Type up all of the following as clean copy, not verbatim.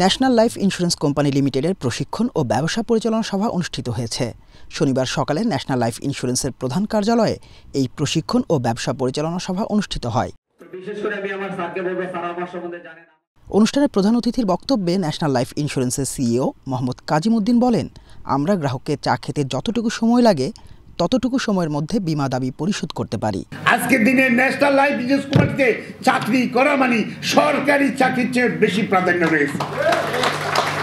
National life insurance company লিমিটেডের প্রশিক্ষণ ও ব্যবসা পরিচালনা সভা অনুষ্ঠিত হয়েছে। শনিবার সকালে ন্যাশনাল লাইফ ইন্স্যুরেন্সের প্রধান কার্যালয়ে এই প্রশিক্ষণ ও ব্যবসা পরিচালনা সভা অনুষ্ঠিত হয়। অনুষ্ঠানে প্রধান অতিথির বক্তব্যে ন্যাশনাল লাইফ ইন্স্যুরেন্সের সিইও মোহাম্মদ কাজিম উদ্দিন বলেন, আমরা গ্রাহককে চা খেতে যতটুকু সময় লাগে ততটুকু সময়ের মধ্যে বীমা দাবি পরিশোধ করতে পারি। আজকের দিনে ন্যাশনাল লাইফ ইন্স্যুরেন্স কোম্পানিতে চাকরি করা মানে সরকারি চাকরির চেয়ে বেশি প্রাধান্য রয়েছে।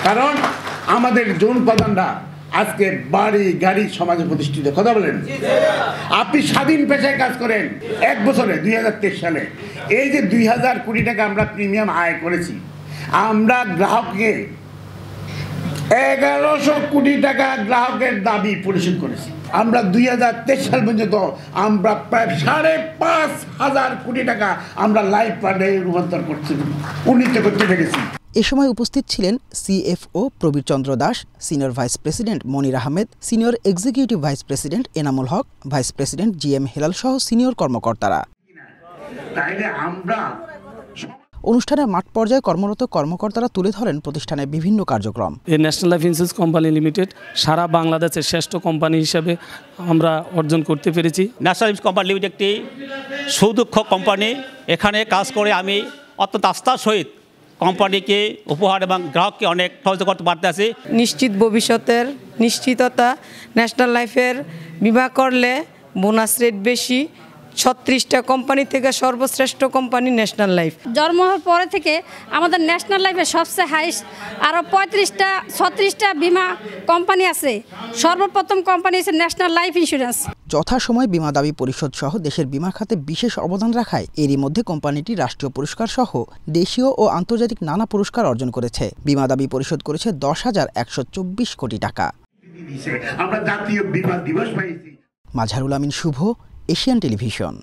কারণ আমাদের জনপ্রধানরা আজকে বাড়ি গাড়ি সমাজে প্রতিষ্ঠিত। কথা বলেন, আপনি স্বাধীন পেশায় কাজ করেন, 1 বছরে 2023 সালে এই যে 2000 কোটি টাকা আমরা প্রিমিয়াম আয় করেছি, আমরা গ্রাহককে 1100 কোটি টাকা গ্রাহকের দাবি পরিশোধ করেছি। আমরা 2023 সাল পর্যন্ত আমরা প্রায় 5,500 কোটি টাকা আমরা লাইফ ফান্ডে রূপান্তর করছি, উন্নীত করতে পেরেছি। এ সময় উপস্থিত ছিলেন CFO Prabir Chandra Das, senior vice president Monir Ahmed, senior executive vice president Enamul Haque, vice president GM Helal সহ সিনিয়র কর্মকর্তারা। অনুষ্ঠানে মাঠ পর্যায়ে কর্মরত কর্মকর্তারা তুলে ধরেন প্রতিষ্ঠানের বিভিন্ন কার্যক্রম। এই national life insurance company limited সারা বাংলাদেশের শ্রেষ্ঠ কোম্পানি হিসেবে আমরা অর্জন করতে পেরেছি। ন্যাশনাল লাইফ কোম্পানি লিমিটেড একটি সুদক্ষ কোম্পানি। এখানে কাজ করে আমি অত্যন্ত আস্থার সহিত কোম্পানিকে উপহার এবং গ্রাহককে অনেক সহযোগিতা করতে পারতেছি। নিশ্চিত ভবিষ্যতের নিশ্চিততা, ন্যাশনাল লাইফের বিমা করলে বোনাস রেট বেশি, 36টা কোম্পানি থেকে সর্বশ্রেষ্ঠ কোম্পানি ন্যাশনাল লাইফ। জন্ম হওয়ার পরে থেকে আমাদের ন্যাশনাল লাইফের সবচেয়ে হাইস্ট, আরও 36টা বিমা কোম্পানি আছে। সর্বপ্রথম কোম্পানি হচ্ছে ন্যাশনাল লাইফ ইন্স্যুরেন্স। যথাসময়ে বীমা দাবি পরিশোধ সহ দেশের বীমা খাতে বিশেষ অবদান রাখায় এরই মধ্যে কোম্পানিটি রাষ্ট্রীয় পুরস্কার সহ দেশীয় ও আন্তর্জাতিক নানা পুরস্কার অর্জন করেছে। বীমা দাবি পরিশোধ করেছে 10,124 কোটি টাকা। আমরা জাতীয় বীমা দিবস পাইছি। মাঝহারুল আমিন শুভ, এশিয়ান টেলিভিশন।